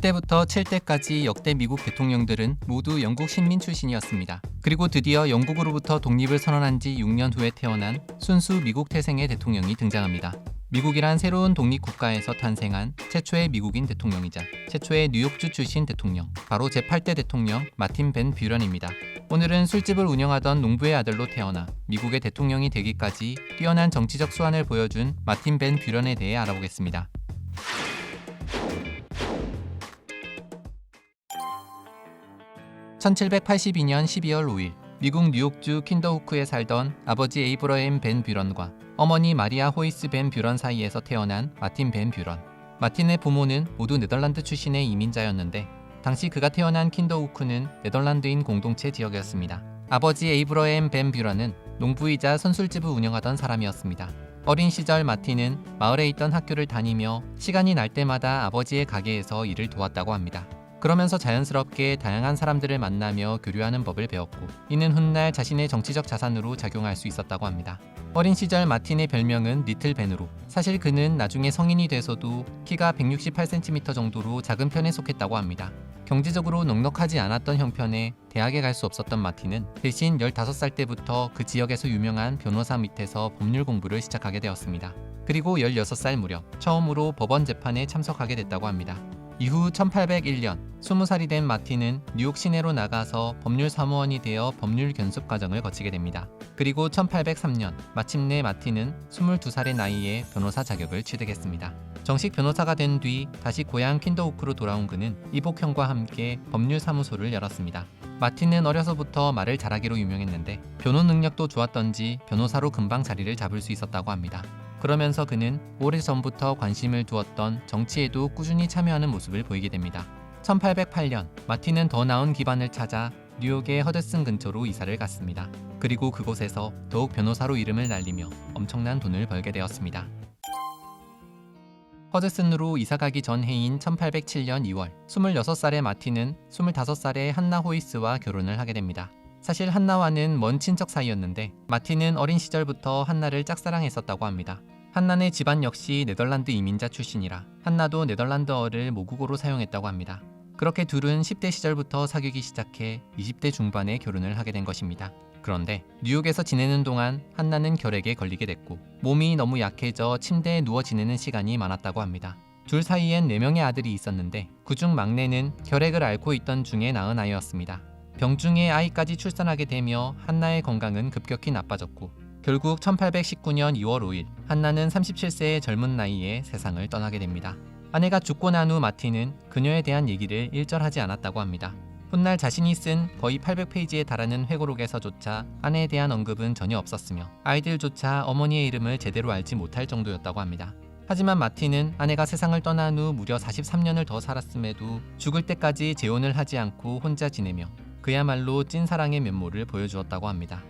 1대부터 7대까지 역대 미국 대통령들은 모두 영국 식민 출신이었습니다. 그리고 드디어 영국으로부터 독립을 선언한 지 6년 후에 태어난 순수 미국 태생의 대통령이 등장합니다. 미국이란 새로운 독립국가에서 탄생한 최초의 미국인 대통령이자 최초의 뉴욕주 출신 대통령, 바로 제8대 대통령 마틴 벤 뷰런입니다. 오늘은 술집을 운영하던 농부의 아들로 태어나 미국의 대통령이 되기까지 뛰어난 정치적 수완을 보여준 마틴 벤 뷰런에 대해 알아보겠습니다. (1782년 12월 5일) 미국 뉴욕주 킨더후크에 살던 아버지 에이브러햄 벤 뷰런과 어머니 마리아 호이스 벤 뷰런 사이에서 태어난 마틴 벤 뷰런. 마틴의 부모는 모두 네덜란드 출신의 이민자였는데 당시 그가 태어난 킨더후크는 네덜란드인 공동체 지역이었습니다. 아버지 에이브러햄 벤 뷰런은 농부이자 선술집을 운영하던 사람이었습니다. 어린 시절 마틴은 마을에 있던 학교를 다니며 시간이 날 때마다 아버지의 가게에서 일을 도왔다고 합니다. 그러면서 자연스럽게 다양한 사람들을 만나며 교류하는 법을 배웠고, 이는 훗날 자신의 정치적 자산으로 작용할 수 있었다고 합니다. 어린 시절 마틴의 별명은 리틀 벤으로, 사실 그는 나중에 성인이 돼서도 키가 168cm 정도로 작은 편에 속했다고 합니다. 경제적으로 넉넉하지 않았던 형편에 대학에 갈 수 없었던 마틴은 대신 15살 때부터 그 지역에서 유명한 변호사 밑에서 법률 공부를 시작하게 되었습니다. 그리고 16살 무렵 처음으로 법원 재판에 참석하게 됐다고 합니다. 이후 1801년 20살이 된 마틴은 뉴욕 시내로 나가서 법률 사무원이 되어 법률 견습 과정을 거치게 됩니다. 그리고 1803년 마침내 마틴은 22살의 나이에 변호사 자격을 취득했습니다. 정식 변호사가 된 뒤 다시 고향 킨더후크로 돌아온 그는 이복형과 함께 법률 사무소를 열었습니다. 마틴은 어려서부터 말을 잘하기로 유명했는데 변론 능력도 좋았던지 변호사로 금방 자리를 잡을 수 있었다고 합니다. 그러면서 그는 오래전부터 관심을 두었던 정치에도 꾸준히 참여하는 모습을 보이게 됩니다. 1808년 마틴은 더 나은 기반을 찾아 뉴욕의 허드슨 근처로 이사를 갔습니다. 그리고 그곳에서 더욱 변호사로 이름을 날리며 엄청난 돈을 벌게 되었습니다. 허드슨으로 이사가기 전 해인 1807년 2월 26살의 마틴은 25살의 한나 호이스와 결혼을 하게 됩니다. 사실 한나와는 먼 친척 사이였는데 마틴은 어린 시절부터 한나를 짝사랑했었다고 합니다. 한나네 집안 역시 네덜란드 이민자 출신이라 한나도 네덜란드어를 모국어로 사용했다고 합니다. 그렇게 둘은 10대 시절부터 사귀기 시작해 20대 중반에 결혼을 하게 된 것입니다. 그런데 뉴욕에서 지내는 동안 한나는 결핵에 걸리게 됐고 몸이 너무 약해져 침대에 누워 지내는 시간이 많았다고 합니다. 둘 사이엔 4명의 아들이 있었는데 그중 막내는 결핵을 앓고 있던 중에 낳은 아이였습니다. 병중에 아이까지 출산하게 되며 한나의 건강은 급격히 나빠졌고 결국 1819년 2월 5일 한나는 37세의 젊은 나이에 세상을 떠나게 됩니다. 아내가 죽고 난 후 마틴은 그녀에 대한 얘기를 일절하지 않았다고 합니다. 훗날 자신이 쓴 거의 800페이지에 달하는 회고록에서조차 아내에 대한 언급은 전혀 없었으며 아이들조차 어머니의 이름을 제대로 알지 못할 정도였다고 합니다. 하지만 마틴은 아내가 세상을 떠난 후 무려 43년을 더 살았음에도 죽을 때까지 재혼을 하지 않고 혼자 지내며 그야말로 찐사랑의 면모를 보여주었다고 합니다.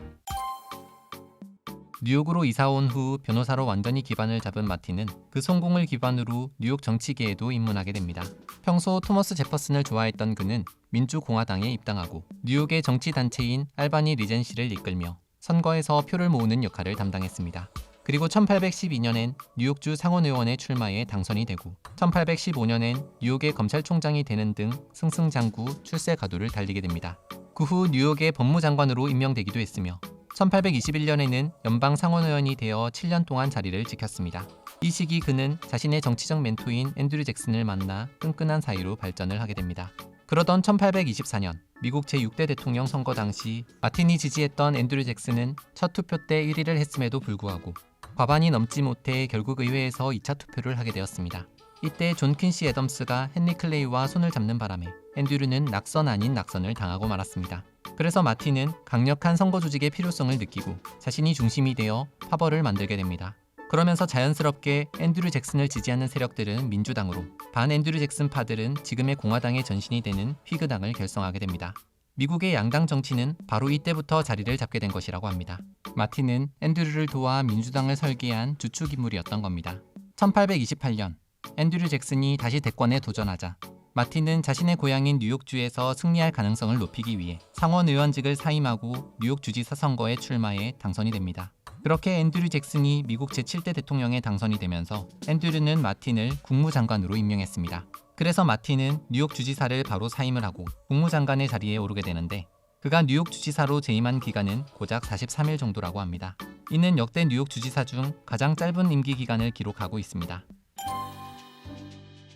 뉴욕으로 이사온 후 변호사로 완전히 기반을 잡은 마틴은 그 성공을 기반으로 뉴욕 정치계에도 입문하게 됩니다. 평소 토머스 제퍼슨을 좋아했던 그는 민주공화당에 입당하고 뉴욕의 정치단체인 알바니 리젠시를 이끌며 선거에서 표를 모으는 역할을 담당했습니다. 그리고 1812년엔 뉴욕주 상원의원에 출마해 당선이 되고 1815년엔 뉴욕의 검찰총장이 되는 등 승승장구 출세가도를 달리게 됩니다. 그 후 뉴욕의 법무장관으로 임명되기도 했으며 1821년에는 연방 상원의원이 되어 7년 동안 자리를 지켰습니다. 이 시기 그는 자신의 정치적 멘토인 앤드류 잭슨을 만나 끈끈한 사이로 발전을 하게 됩니다. 그러던 1824년 미국 제6대 대통령 선거 당시 마틴이 지지했던 앤드류 잭슨은 첫 투표 때 1위를 했음에도 불구하고 과반이 넘지 못해 결국 의회에서 2차 투표를 하게 되었습니다. 이때 존 퀸시 애덤스가 헨리 클레이와 손을 잡는 바람에 앤드류는 낙선 아닌 낙선을 당하고 말았습니다. 그래서 마틴은 강력한 선거 조직의 필요성을 느끼고 자신이 중심이 되어 파벌을 만들게 됩니다. 그러면서 자연스럽게 앤드류 잭슨을 지지하는 세력들은 민주당으로, 반 앤드류 잭슨파들은 지금의 공화당의 전신이 되는 휘그당을 결성하게 됩니다. 미국의 양당 정치는 바로 이때부터 자리를 잡게 된 것이라고 합니다. 마틴은 앤드류를 도와 민주당을 설계한 주축인물이었던 겁니다. 1828년 앤드류 잭슨이 다시 대권에 도전하자 마틴은 자신의 고향인 뉴욕주에서 승리할 가능성을 높이기 위해 상원의원직을 사임하고 뉴욕 주지사 선거에 출마해 당선이 됩니다. 그렇게 앤드류 잭슨이 미국 제7대 대통령에 당선이 되면서 앤드류는 마틴을 국무장관으로 임명했습니다. 그래서 마틴은 뉴욕 주지사를 바로 사임을 하고 국무장관의 자리에 오르게 되는데 그가 뉴욕 주지사로 재임한 기간은 고작 43일 정도라고 합니다. 이는 역대 뉴욕 주지사 중 가장 짧은 임기 기간을 기록하고 있습니다.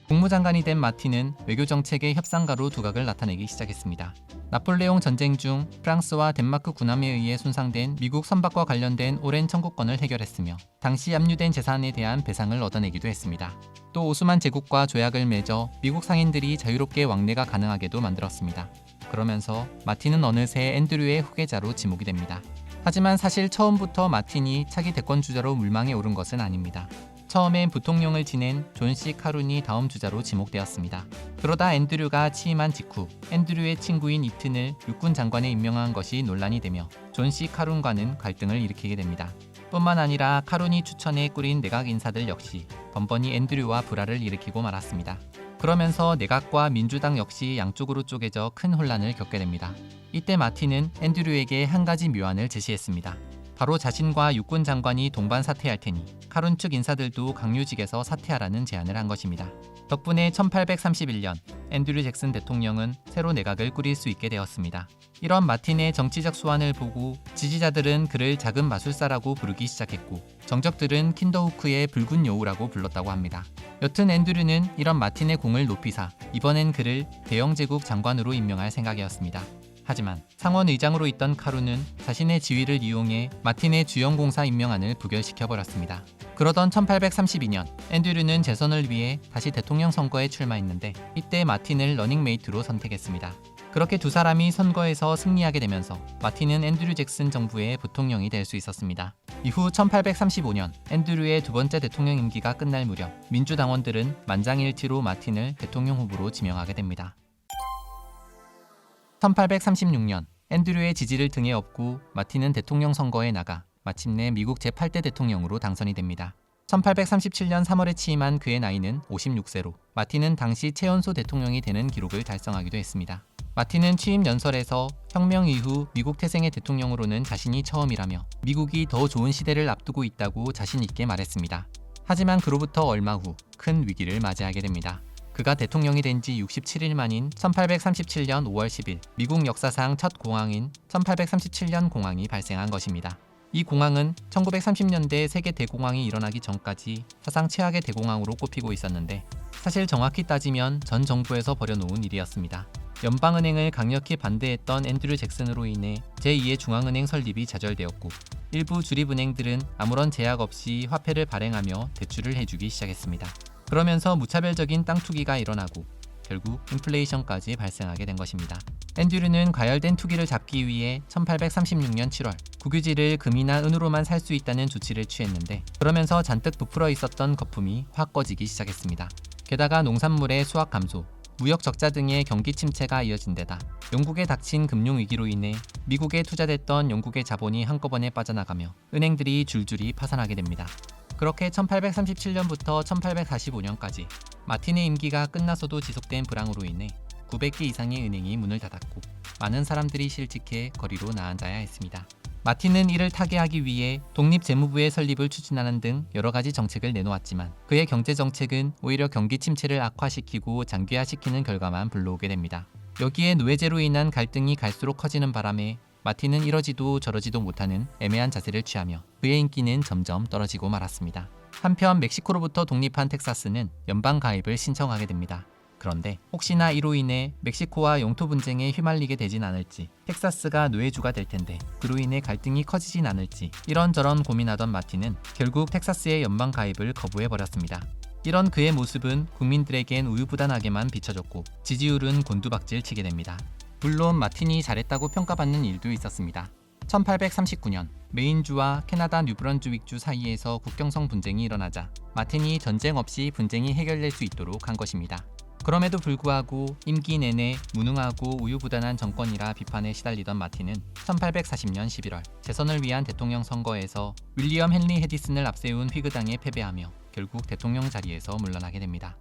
국무장관이 된 마틴은 외교정책의 협상가로 두각을 나타내기 시작했습니다. 나폴레옹 전쟁 중 프랑스와 덴마크 군함에 의해 손상된 미국 선박과 관련된 오랜 청구권을 해결했으며 당시 압류된 재산에 대한 배상을 얻어내기도 했습니다. 또 오스만 제국과 조약을 맺어 미국 상인들이 자유롭게 왕래가 가능하게도 만들었습니다. 그러면서 마틴은 어느새 앤드류의 후계자로 지목이 됩니다. 하지만 사실 처음부터 마틴이 차기 대권 주자로 물망에 오른 것은 아닙니다. 처음엔 부통령을 지낸 존 C. 카룬이 다음 주자로 지목되었습니다. 그러다 앤드류가 취임한 직후 앤드류의 친구인 이튼을 육군 장관에 임명한 것이 논란이 되며 존 C. 카룬과는 갈등을 일으키게 됩니다. 뿐만 아니라 카룬이 추천해 꾸린 내각 인사들 역시 번번이 앤드류와 불화를 일으키고 말았습니다. 그러면서 내각과 민주당 역시 양쪽으로 쪼개져 큰 혼란을 겪게 됩니다. 이때 마틴은 앤드류에게 한 가지 묘안을 제시했습니다. 바로 자신과 육군 장관이 동반 사퇴할 테니 카룬 측 인사들도 강요직에서 사퇴하라는 제안을 한 것입니다. 덕분에 1831년 앤드류 잭슨 대통령은 새로 내각을 꾸릴 수 있게 되었습니다. 이런 마틴의 정치적 수완을 보고 지지자들은 그를 작은 마술사라고 부르기 시작했고 정적들은 킨더후크의 붉은 여우라고 불렀다고 합니다. 여튼 앤드류는 이런 마틴의 공을 높이사 이번엔 그를 대영제국 장관으로 임명할 생각이었습니다. 하지만 상원 의장으로 있던 카룬은 자신의 지위를 이용해 마틴의 주영공사 임명안을 부결시켜버렸습니다. 그러던 1832년 앤드류는 재선을 위해 다시 대통령 선거에 출마했는데 이때 마틴을 러닝메이트로 선택했습니다. 그렇게 두 사람이 선거에서 승리하게 되면서 마틴은 앤드류 잭슨 정부의 부통령이 될 수 있었습니다. 이후 1835년 앤드류의 두 번째 대통령 임기가 끝날 무렵 민주당원들은 만장일치로 마틴을 대통령 후보로 지명하게 됩니다. 1836년 앤드류의 지지를 등에 업고 마틴은 대통령 선거에 나가 마침내 미국 제8대 대통령으로 당선이 됩니다. 1837년 3월에 취임한 그의 나이는 56세로 마틴은 당시 최연소 대통령이 되는 기록을 달성하기도 했습니다. 마틴은 취임 연설에서 혁명 이후 미국 태생의 대통령으로는 자신이 처음이라며 미국이 더 좋은 시대를 앞두고 있다고 자신 있게 말했습니다. 하지만 그로부터 얼마 후 큰 위기를 맞이하게 됩니다. 그가 대통령이 된 지 67일 만인 1837년 5월 10일 미국 역사상 첫 공황인 1837년 공황이 발생한 것입니다. 이 공황은 1930년대 세계 대공황이 일어나기 전까지 사상 최악의 대공황으로 꼽히고 있었는데 사실 정확히 따지면 전 정부에서 벌여놓은 일이었습니다. 연방은행을 강력히 반대했던 앤드류 잭슨으로 인해 제2의 중앙은행 설립이 좌절되었고 일부 주립은행들은 아무런 제약 없이 화폐를 발행하며 대출을 해주기 시작했습니다. 그러면서 무차별적인 땅 투기가 일어나고 결국 인플레이션까지 발생하게 된 것입니다. 앤드류는 과열된 투기를 잡기 위해 1836년 7월 국유지를 금이나 은으로만 살 수 있다는 조치를 취했는데 그러면서 잔뜩 부풀어 있었던 거품이 확 꺼지기 시작했습니다. 게다가 농산물의 수확 감소, 무역 적자 등의 경기 침체가 이어진 데다 영국에 닥친 금융위기로 인해 미국에 투자됐던 영국의 자본이 한꺼번에 빠져나가며 은행들이 줄줄이 파산하게 됩니다. 그렇게 1837년부터 1845년까지 마틴의 임기가 끝나서도 지속된 불황으로 인해 900개 이상의 은행이 문을 닫았고 많은 사람들이 실직해 거리로 나앉아야 했습니다. 마틴은 이를 타개하기 위해 독립재무부의 설립을 추진하는 등 여러 가지 정책을 내놓았지만 그의 경제정책은 오히려 경기 침체를 악화시키고 장기화시키는 결과만 불러오게 됩니다. 여기에 노예제로 인한 갈등이 갈수록 커지는 바람에 마틴은 이러지도 저러지도 못하는 애매한 자세를 취하며 그의 인기는 점점 떨어지고 말았습니다. 한편 멕시코로부터 독립한 텍사스는 연방 가입을 신청하게 됩니다. 그런데 혹시나 이로 인해 멕시코와 영토 분쟁에 휘말리게 되진 않을지, 텍사스가 노예주가 될 텐데 그로 인해 갈등이 커지진 않을지 이런저런 고민하던 마틴은 결국 텍사스의 연방 가입을 거부해버렸습니다. 이런 그의 모습은 국민들에겐 우유부단하게만 비춰졌고 지지율은 곤두박질 치게 됩니다. 물론 마틴이 잘했다고 평가받는 일도 있었습니다. 1839년 메인주와 캐나다 뉴브런즈윅주 사이에서 국경성 분쟁이 일어나자 마틴이 전쟁 없이 분쟁이 해결될 수 있도록 한 것입니다. 그럼에도 불구하고 임기 내내 무능하고 우유부단한 정권이라 비판에 시달리던 마틴은 1840년 11월 재선을 위한 대통령 선거에서 윌리엄 헨리 해디슨을 앞세운 휘그당에 패배하며 결국 대통령 자리에서 물러나게 됩니다.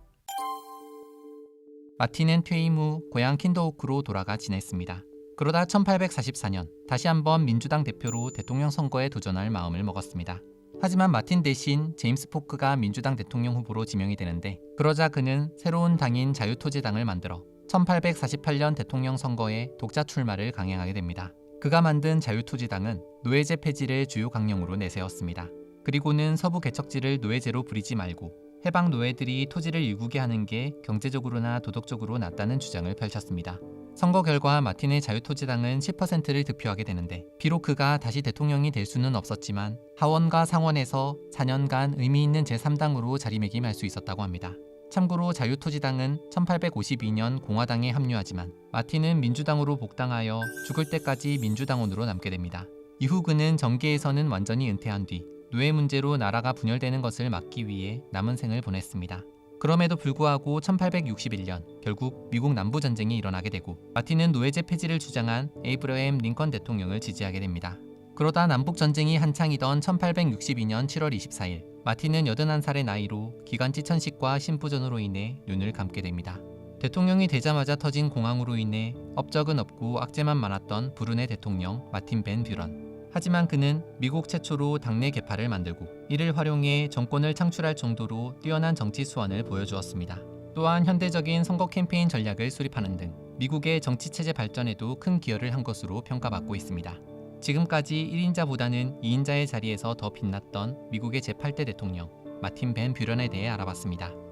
마틴은 퇴임 후 고향 킨더호크로 돌아가 지냈습니다. 그러다 1844년 다시 한번 민주당 대표로 대통령 선거에 도전할 마음을 먹었습니다. 하지만 마틴 대신 제임스 포크가 민주당 대통령 후보로 지명이 되는데, 그러자 그는 새로운 당인 자유토지당을 만들어 1848년 대통령 선거에 독자 출마를 강행하게 됩니다. 그가 만든 자유토지당은 노예제 폐지를 주요 강령으로 내세웠습니다. 그리고는 서부 개척지를 노예제로 부리지 말고 해방 노예들이 토지를 일구게 하는 게 경제적으로나 도덕적으로 낫다는 주장을 펼쳤습니다. 선거 결과 마틴의 자유토지당은 10%를 득표하게 되는데, 비록 그가 다시 대통령이 될 수는 없었지만 하원과 상원에서 4년간 의미 있는 제3당으로 자리매김할 수 있었다고 합니다. 참고로 자유토지당은 1852년 공화당에 합류하지만 마틴은 민주당으로 복당하여 죽을 때까지 민주당원으로 남게 됩니다. 이후 그는 정계에서는 완전히 은퇴한 뒤 노예 문제로 나라가 분열되는 것을 막기 위해 남은 생을 보냈습니다. 그럼에도 불구하고 1861년 결국 미국 남부전쟁이 일어나게 되고 마틴은 노예제 폐지를 주장한 에이브러햄 링컨 대통령을 지지하게 됩니다. 그러다 남북전쟁이 한창이던 1862년 7월 24일 마틴은 81살의 나이로 기관지 천식과 심부전으로 인해 눈을 감게 됩니다. 대통령이 되자마자 터진 공황으로 인해 업적은 없고 악재만 많았던 브루네 대통령 마틴 벤 뷰런. 하지만 그는 미국 최초로 당내 계파를 만들고 이를 활용해 정권을 창출할 정도로 뛰어난 정치 수완을 보여주었습니다. 또한 현대적인 선거 캠페인 전략을 수립하는 등 미국의 정치 체제 발전에도 큰 기여를 한 것으로 평가받고 있습니다. 지금까지 1인자보다는 2인자의 자리에서 더 빛났던 미국의 제8대 대통령 마틴 벤 뷰런에 대해 알아봤습니다.